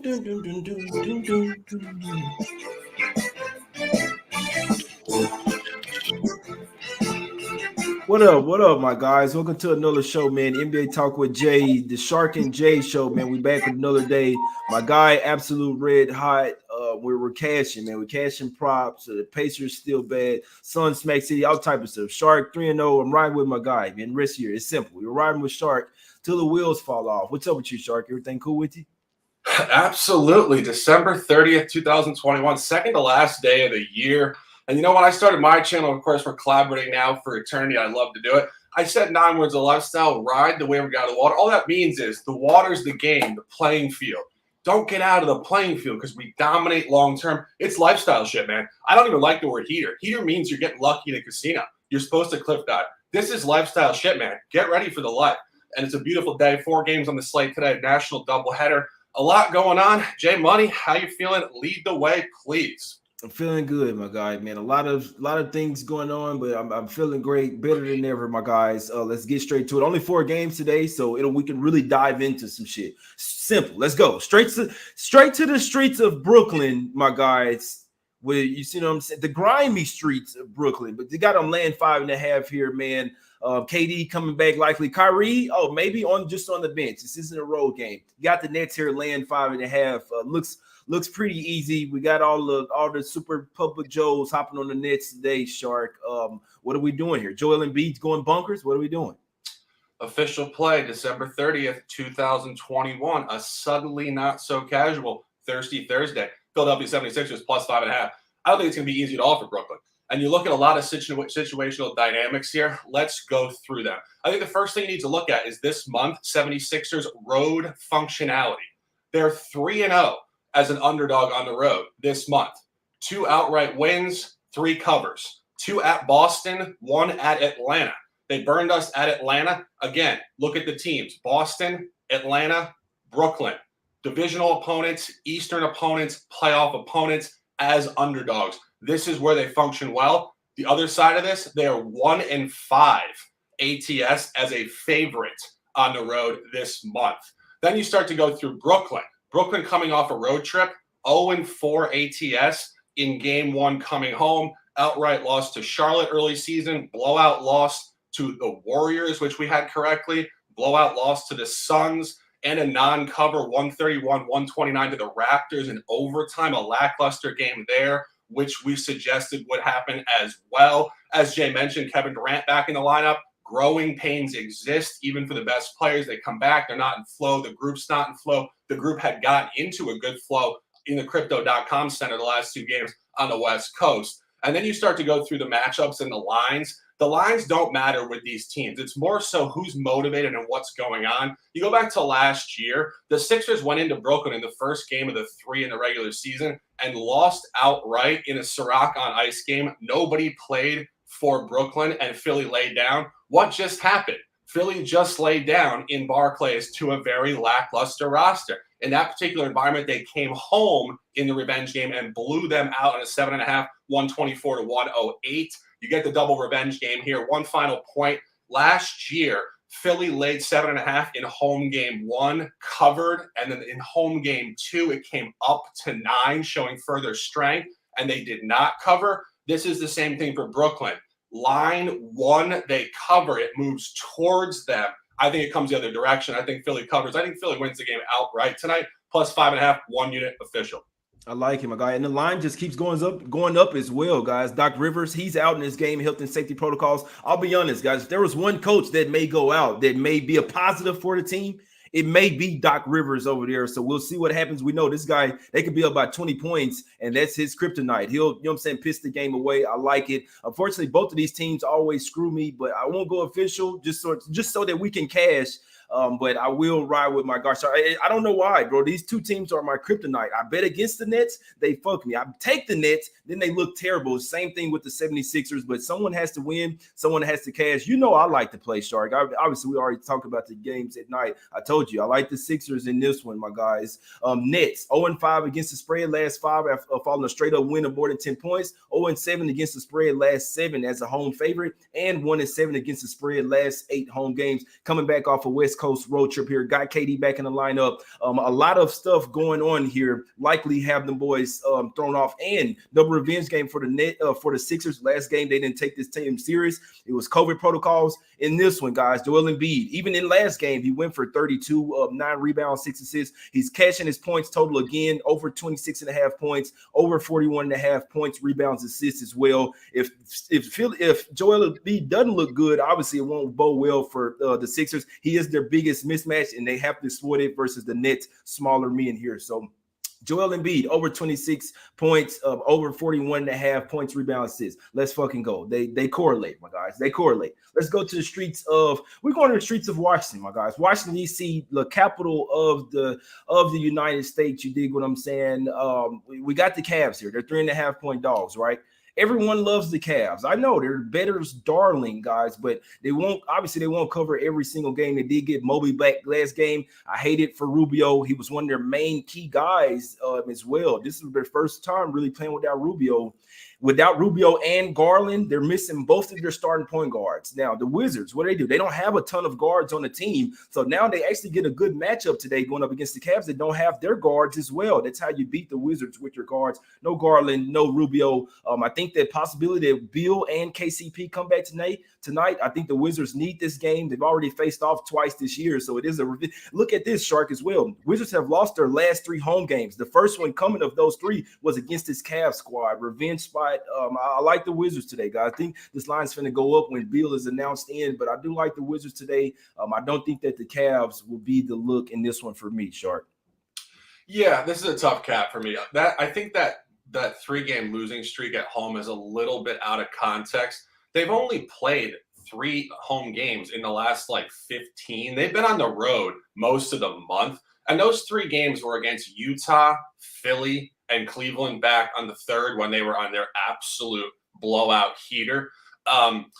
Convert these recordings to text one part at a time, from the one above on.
What up? What up, my guys? Welcome to another show, man. NBA Talk with Jay, the Shark and Jay show, man. We back with another day. My guy, Absolute Red Hot. We're cashing, man. We're cashing props. The Pacers still bad. Sun, Smack City, all type of stuff. Shark 3-0. I'm riding with my guy, man. Rest here. It's simple. We're riding with Shark till the wheels fall off. What's up with you, Shark? Everything cool with you? Absolutely. December 30th, 2021, second to last day of the year. And you know, when I started my channel, of course, we're collaborating now for eternity. I love to do it. I said 9 words of lifestyle: ride the wave we got out of the water. All that means is the water's the game, the playing field. Don't get out of the playing field because we dominate long term. It's lifestyle shit, man. I don't even like the word heater. Heater means you're getting lucky in a casino. You're supposed to cliff dive. This is lifestyle shit, man. Get ready for the life. And it's a beautiful day. 4 games on the slate today. National doubleheader. A lot going on. Jay Money, how you feeling? Lead the way, please. I'm feeling good, my guy, man. A lot of things going on, but I'm feeling great, better than ever, my guys. Let's get straight to it. Only 4 games today, so we can really dive into some shit. Simple. Let's go straight to the streets of Brooklyn, my guys. Where you see what I'm saying, the grimy streets of Brooklyn, but they got them laying 5.5 here, man. KD coming back likely. Kyrie, maybe on the bench. This isn't a road game. You got the Nets here laying 5.5. Looks pretty easy. We got all the super public Joes hopping on the Nets today, Shark. What are we doing here? Joel Embiid's going bunkers. What are we doing? Official play, December 30th, 2021. A suddenly not so casual Thirsty Thursday. Philadelphia 76ers plus 5.5. I don't think it's going to be easy at all for Brooklyn. And you look at a lot of situational dynamics here. Let's go through them. I think the first thing you need to look at is this month, 76ers road functionality. They're 3-0 as an underdog on the road this month. 2 outright wins, 3 covers. 2 at Boston, 1 at Atlanta. They burned us at Atlanta. Again, look at the teams. Boston, Atlanta, Brooklyn. Divisional opponents, Eastern opponents, playoff opponents as underdogs. This is where they function well. The other side of this, they are 1-5 ATS as a favorite on the road this month. Then you start to go through Brooklyn. Brooklyn coming off a road trip, 0-4 ATS in game 1 coming home. Outright loss to Charlotte early season. Blowout loss to the Warriors, which we had correctly. Blowout loss to the Suns. And a non-cover 131-129 to the Raptors in overtime. A lackluster game there, which we suggested would happen as well. As Jay mentioned, Kevin Durant back in the lineup. Growing pains exist even for the best players. They come back. They're not in flow. The group's not in flow. The group had gotten into a good flow in the Crypto.com Center the last 2 games on the West Coast. And then you start to go through the matchups and the lines. The lines don't matter with these teams. It's more so who's motivated and what's going on. You go back to last year, the Sixers went into Brooklyn in the first game of the 3 in the regular season and lost outright in a Ciroc on Ice game. Nobody played for Brooklyn, and Philly laid down. What just happened? Philly just laid down in Barclays to a very lackluster roster. In that particular environment, they came home in the revenge game and blew them out in a 7.5, 124-108. You get the double revenge game here. One final point. Last year, Philly laid 7.5 in home game 1, covered. And then in home game 2, it came up to 9, showing further strength. And they did not cover. This is the same thing for Brooklyn. Line 1, they cover. It moves towards them. I think it comes the other direction. I think Philly covers. I think Philly wins the game outright tonight. Plus 5.5, 1 unit official. I like him, my guy. And the line just keeps going up as well, guys. Doc Rivers, he's out in this game, health and safety protocols. I'll be honest, guys. If there was one coach that may go out that may be a positive for the team, it may be Doc Rivers over there. So we'll see what happens. We know this guy, they could be up by 20 points, and that's his kryptonite. He'll, you know what I'm saying, piss the game away. I like it. Unfortunately, both of these teams always screw me, but I won't go official just so that we can cash. But I will ride with my guard. So I don't know why, bro. These 2 teams are my kryptonite. I bet against the Nets, they fuck me. I take the Nets, then they look terrible. Same thing with the 76ers, but someone has to win. Someone has to cash. You know I like to play, Shark. Obviously, we already talked about the games at night. I told you, I like the Sixers in this one, my guys. Nets, 0-5 against the spread last 5 after following a straight-up win of more than 10 points. 0-7 against the spread last 7 as a home favorite, and 1-7 against the spread last 8 home games. Coming back off a West Coast road trip here. Got KD back in the lineup. A lot of stuff going on here. Likely have them boys thrown off, and double revenge game for the Sixers. Last game they didn't take this team serious. It was COVID protocols. In this one, guys, Joel Embiid, even in last game, he went for 32, 9 rebounds, 6 assists. He's catching his points total again, over 26.5 points, over 41.5 points, rebounds, assists as well. If Joel Embiid doesn't look good, obviously it won't bode well for the Sixers. He is their biggest mismatch, and they have to exploit it versus the Nets, smaller men here. So Joel Embiid, over 26 points, over 41.5 points, rebounds, assists. Let's fucking go. They correlate, my guys. They correlate. Let's go to the streets of Washington, my guys. Washington, D.C., the capital of the United States. You dig what I'm saying? We got the Cavs here. They're 3.5-point dogs, right? Everyone loves the Cavs. I know they're bettor's darling, guys, but they won't cover every single game. They did get Mobley back last game. I hate it for Rubio. He was one of their main key guys as well. This is their first time really playing without Rubio. Without Rubio and Garland, they're missing both of their starting point guards. Now, the Wizards, what do? They don't have a ton of guards on the team. So now they actually get a good matchup today going up against the Cavs that don't have their guards as well. That's how you beat the Wizards, with your guards. No Garland, no Rubio. I think that possibility that Bill and KCP come back tonight. I think the Wizards need this game. They've already faced off twice this year. So it is look at this, Shark, as well. Wizards have lost their last 3 home games. The first one coming of those 3 was against this Cavs squad. Revenge spot. I like the Wizards today, guys. I think this line's going to go up when Beal is announced in, but I do like the Wizards today. I don't think that the Cavs will be the look in this one for me, Shark. Yeah, this is a tough cap for me. I think that 3-game losing streak at home is a little bit out of context. They've only played 3 home games in the last 15. They've been on the road most of the month, and those 3 games were against Utah, Philly, and Cleveland back on the 3rd when they were on their absolute blowout heater.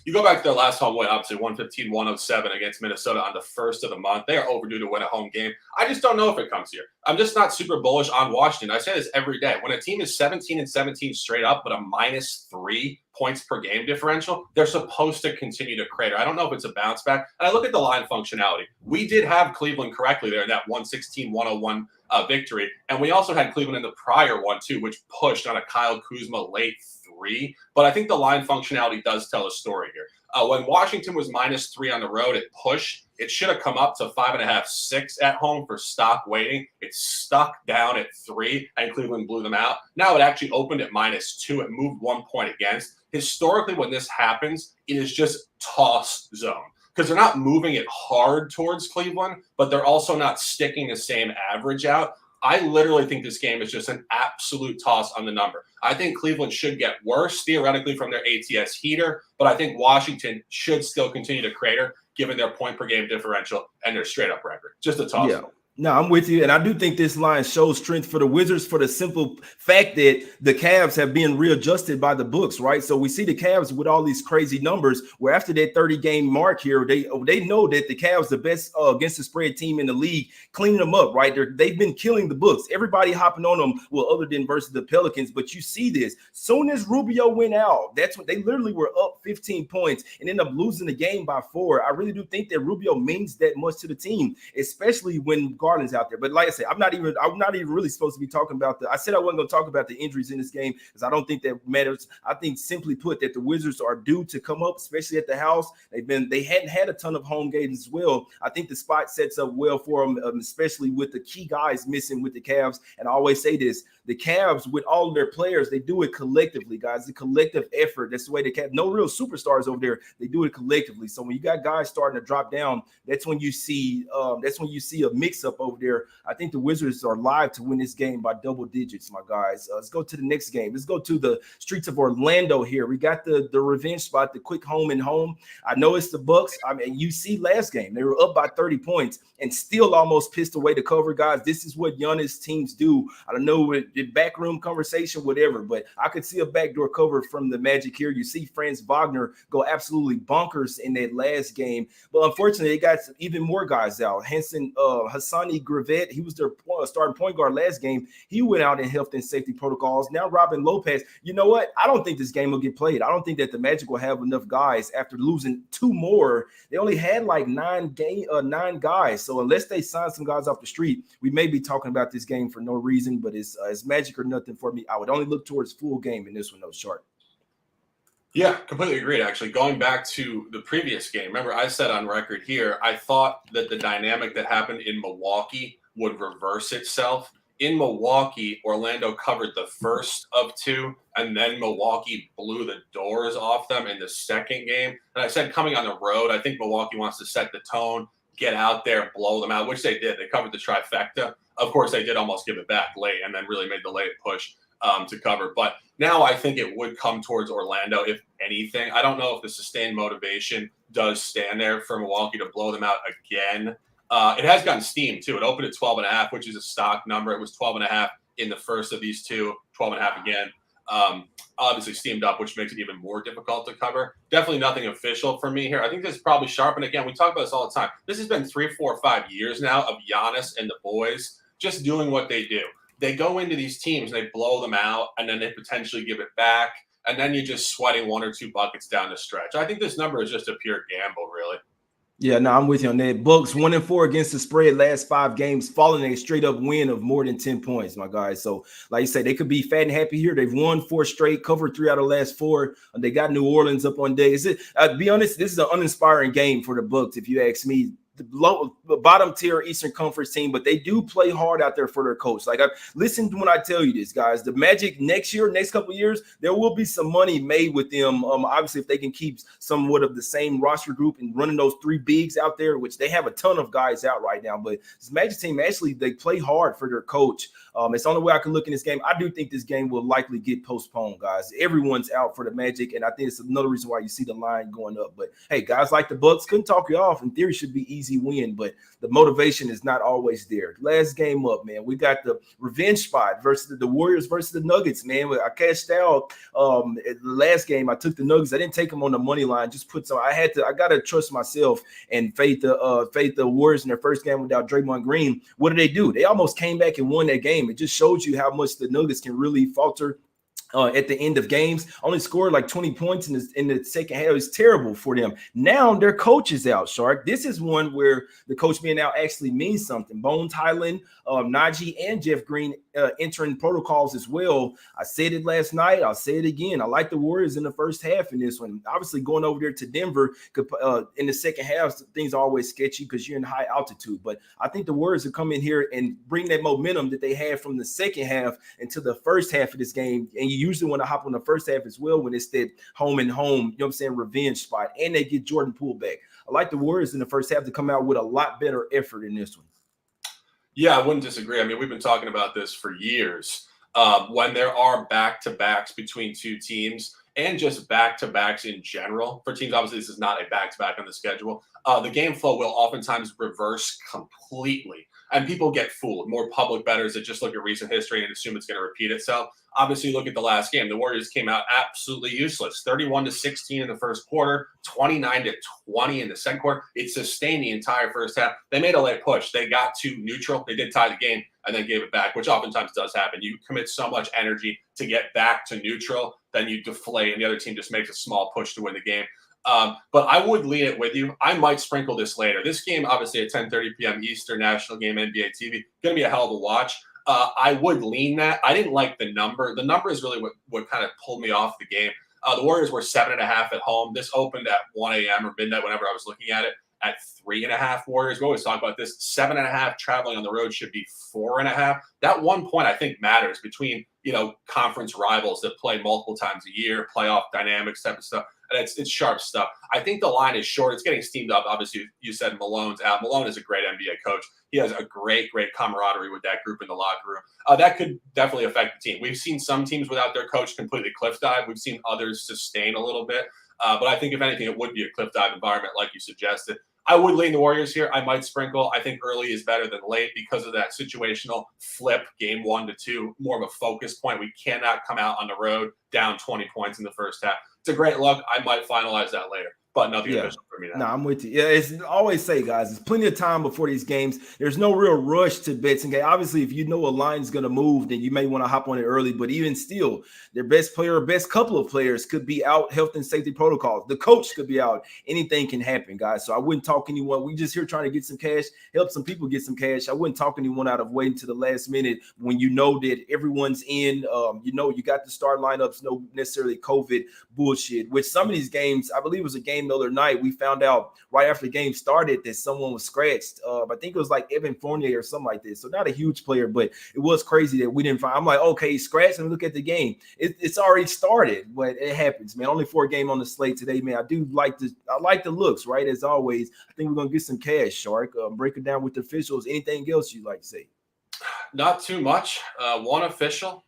You go back to their last home win, obviously 115-107 against Minnesota on the 1st of the month. They are overdue to win a home game. I just don't know if it comes here. I'm just not super bullish on Washington. I say this every day. When a team is 17-17 straight up, but a -3 points per game differential, they're supposed to continue to crater. I don't know if it's a bounce back. And I look at the line functionality. We did have Cleveland correctly there in that 116-101 victory. And we also had Cleveland in the prior one, too, which pushed on a Kyle Kuzma late 3. But I think the line functionality does tell a story here. When Washington was -3 on the road, it pushed. It should have come up to 5.5, 6 at home for stock waiting. It stuck down at 3, and Cleveland blew them out. Now it actually opened at -2. It moved 1 point against. Historically, when this happens, it is just toss zone, because they're not moving it hard towards Cleveland, but they're also not sticking the same average out. I literally think this game is just an absolute toss on the number. I think Cleveland should get worse, theoretically, from their ATS heater, but I think Washington should still continue to crater, given their point per game differential and their straight up record. Just a toss. Yeah. No, I'm with you. And I do think this line shows strength for the Wizards for the simple fact that the Cavs have been readjusted by the books, right? So we see the Cavs with all these crazy numbers where after that 30-game mark here, they know that the Cavs the best against the spread team in the league, cleaning them up, right? They've been killing the books. Everybody hopping on them, well, other than versus the Pelicans. But you see this. Soon as Rubio went out, that's when they literally were up 15 points and ended up losing the game by 4. I really do think that Rubio means that much to the team, especially when Garland's out there. But like I said, I'm not even really supposed to be talking about I said I wasn't going to talk about the injuries in this game because I don't think that matters. I think simply put that the Wizards are due to come up, especially at the house. They hadn't had a ton of home games as well. I think the spot sets up well for them, especially with the key guys missing with the Cavs. And I always say this, the Cavs, with all of their players, they do it collectively, guys. The collective effort. That's the way the Cavs, no real superstars over there. They do it collectively. So when you got guys starting to drop down, that's when you see a mix-up over there. I think the Wizards are live to win this game by double digits, my guys. Let's go to the next game. Let's go to the streets of Orlando here. We got the revenge spot, the quick home and home. I know it's the Bucks. I mean, you see last game, they were up by 30 points and still almost pissed away the cover, guys. This is what Giannis teams do. I don't know, the backroom conversation, whatever, but I could see a backdoor cover from the Magic here. You see Franz Wagner go absolutely bonkers in that last game. But unfortunately, they got even more guys out. Hassan Sonny Gravett, he was their starting point guard last game. He went out in health and safety protocols. Now Robin Lopez, you know what? I don't think this game will get played. I don't think that the Magic will have enough guys after losing 2 more. They only had like 9 guys. So unless they sign some guys off the street, we may be talking about this game for no reason, but it's Magic or nothing for me. I would only look towards full game in this one, though, Sharp. Yeah, completely agreed, actually. Going back to the previous game, remember I said on record here, I thought that the dynamic that happened in Milwaukee would reverse itself. In Milwaukee, Orlando covered the first of 2, and then Milwaukee blew the doors off them in the second game. And I said coming on the road, I think Milwaukee wants to set the tone, get out there, blow them out, which they did. They covered the trifecta. Of course, they did almost give it back late and then really made the late push to cover. But now I think it would come towards Orlando, if anything. I don't know if the sustained motivation does stand there for Milwaukee to blow them out again. It has gotten steam, too. It opened at 12.5, which is a stock number. It was 12.5 in the first of these 2, 12.5 again. Obviously steamed up, which makes it even more difficult to cover. Definitely nothing official for me here. I think this is probably sharp. And again, we talk about this all the time. This has been 3, 4, 5 years now of Giannis and the boys just doing what they do. They go into these teams, they blow them out, and then they potentially give it back. And then you're just sweating 1 or 2 buckets down the stretch. I think this number is just a pure gamble, really. Yeah, no, I'm with you on that. Bucks 1-4 against the spread last 5 games, following a straight up win of more than 10 points, my guys. So, like you said, they could be fat and happy here. They've won 4 straight, covered 3 out of the last 4. They got New Orleans up on day. Be honest, this is an uninspiring game for the Bucks, if you ask me. The bottom tier Eastern Conference team, but they do play hard out there for their coach. Like, listen to when I tell you this, guys. The Magic next couple of years, there will be some money made with them. Obviously, if they can keep somewhat of the same roster group and running those 3 bigs out there, which they have a ton of guys out right now. But this Magic team, actually, they play hard for their coach. It's the only way I can look in this game. I do think this game will likely get postponed, guys. Everyone's out for the Magic, and I think it's another reason why you see the line going up. But hey, guys like the Bucks couldn't talk you off. In theory, should be easy win, but the motivation is not always there. Last game up, man. We got the revenge spot versus the Warriors versus the Nuggets, man. I cashed out the last game. I took the Nuggets. I didn't take them on the money line. Just put some. I gotta trust myself and faith the Warriors in their first game without Draymond Green. What do? They almost came back and won that game. It just shows you how much the Nuggets can really falter at the end of games. Only scored like 20 points in the second half. It's terrible for them. Now their coach is out, Shark. This is one where the coach being out actually means something. Bones Highland, Najee, and Jeff Green entering protocols as well. I said it last night. I'll say it again. I like the Warriors in the first half in this one. Obviously, going over there to Denver in the second half, things are always sketchy because you're in high altitude. But I think the Warriors will come in here and bring that momentum that they had from the second half into the first half of this game. And you usually want to hop on the first half as well when it's that home and home, you know what I'm saying, revenge spot. And they get Jordan Poole back. I like the Warriors in the first half to come out with a lot better effort in this one. Yeah, I wouldn't disagree. I mean, we've been talking about this for years. When there are back-to-backs between two teams and just back-to-backs in general for teams, obviously this is not a back-to-back on the schedule, the game flow will oftentimes reverse completely. And people get fooled. More public bettors that just look at recent history and assume it's going to repeat itself. Obviously, look at the last game. The Warriors came out absolutely useless. 31-16 in the first quarter, 29-20 in the second quarter. It sustained the entire first half. They made a late push. They got to neutral. They did tie the game and then gave it back, which oftentimes does happen. You commit so much energy to get back to neutral, then you deflate, and the other team just makes a small push to win the game. But I would lean it with you. I might sprinkle this later. This game, obviously, at 10:30 p.m. Eastern, national game, NBA TV, going to be a hell of a watch. I would lean that. I didn't like the number. The number is really what kind of pulled me off the game. The Warriors were 7.5 at home. This opened at 1 a.m. or midnight whenever I was looking at it. At 3.5 Warriors. We always talk about this. 7.5 traveling on the road should be 4.5. That 1 point, I think, matters between, conference rivals that play multiple times a year, playoff dynamics type of stuff. And it's sharp stuff. I think the line is short. It's getting steamed up. Obviously, you said Malone's out. Malone is a great NBA coach. He has a great camaraderie with that group in the locker room. That could definitely affect the team. We've seen some teams without their coach completely cliff dive. We've seen others sustain a little bit. But I think, if anything, it would be a cliff dive environment like you suggested. I would lean the Warriors here. I might sprinkle. I think early is better than late because of that situational flip, game 1-2, more of a focus point. We cannot come out on the road down 20 points in the first half. It's a great look. I might finalize that later. but nothing Yeah. official for me now. No, I'm with you. Yeah, it's always say, guys, there's plenty of time before these games. There's no real rush to bets and game. Obviously, if you know a line's going to move, then you may want to hop on it early. But even still, their best player, best couple of players could be out. Health and safety protocols. The coach could be out. Anything can happen, guys. So I wouldn't talk anyone. We just here trying to get some cash, help some people get some cash. I wouldn't talk anyone out of waiting to the last minute when you know that everyone's in. You got the start lineups, no necessarily COVID bullshit. Which some of these games, I believe it was a game the other night. We found out right after the game started that someone was scratched. I think it was like Evan Fournier or something like this. So not a huge player, but it was crazy that we didn't find. I'm like, okay, scratch and look at the game. It's already started, but it happens, man. Only 4 game on the slate today, man. I like the looks, right? As always, I think we're gonna get some cash, Shark. Break it down with the officials. Anything else you'd like to say? Not too much. One official,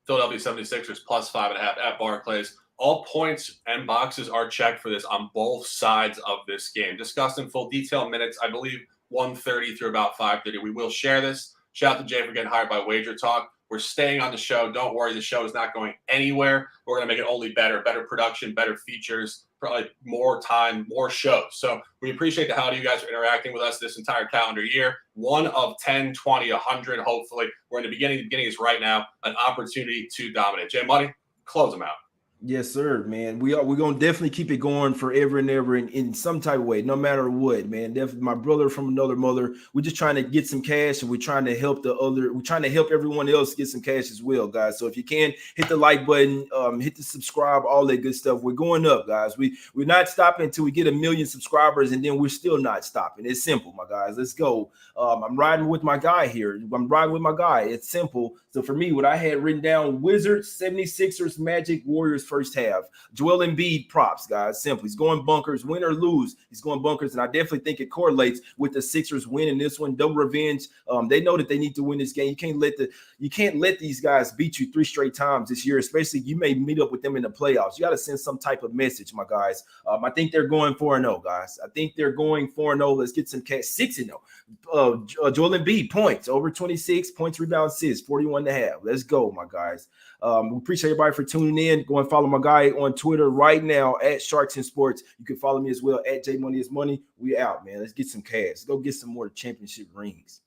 Philadelphia 76ers plus 5.5 at Barclays. All points and boxes are checked for this on both sides of this game. Discussed in full detail minutes, I believe 1:30 through about 5:30. We will share this. Shout out to Jay for getting hired by Wager Talk. We're staying on the show. Don't worry, the show is not going anywhere. We're going to make it only better production, better features, probably more time, more shows. So we appreciate how you guys are interacting with us this entire calendar year. 1 of 10, 20, 100, hopefully. We're in the beginning. The beginning is right now. An opportunity to dominate. Jay Money, close them out. Yes, sir, man. We're gonna definitely keep it going forever and ever in some type of way, no matter what, man. Definitely my brother from another mother. We're just trying to get some cash and we're trying to help everyone else get some cash as well, guys. So if you can hit the like button, hit the subscribe, all that good stuff. We're going up, guys. We're not stopping until we get 1 million subscribers, and then we're still not stopping. It's simple, my guys. Let's go. I'm riding with my guy here. It's simple. So for me, what I had written down: Wizards, 76ers, Magic, Warriors first half. Joel Embiid props, guys. Simple. He's going bunkers, win or lose. He's going bunkers, and I definitely think it correlates with the Sixers winning this one. Double revenge. They know that they need to win this game. You can't let these guys beat you 3 straight times this year, especially you may meet up with them in the playoffs. You got to send some type of message, my guys. I think they're going 4-0, guys. I think they're going 4-0. Let's get some cash. 6-0. Joel Embiid points over 26 points, rebounds, assists, 41.5. Let's go, my guys. We appreciate everybody for tuning in. Go and follow my guy on Twitter right now at Sharks and Sports. You can follow me as well at J Money is Money. We out, man. Let's get some cash. Let's go get some more championship rings.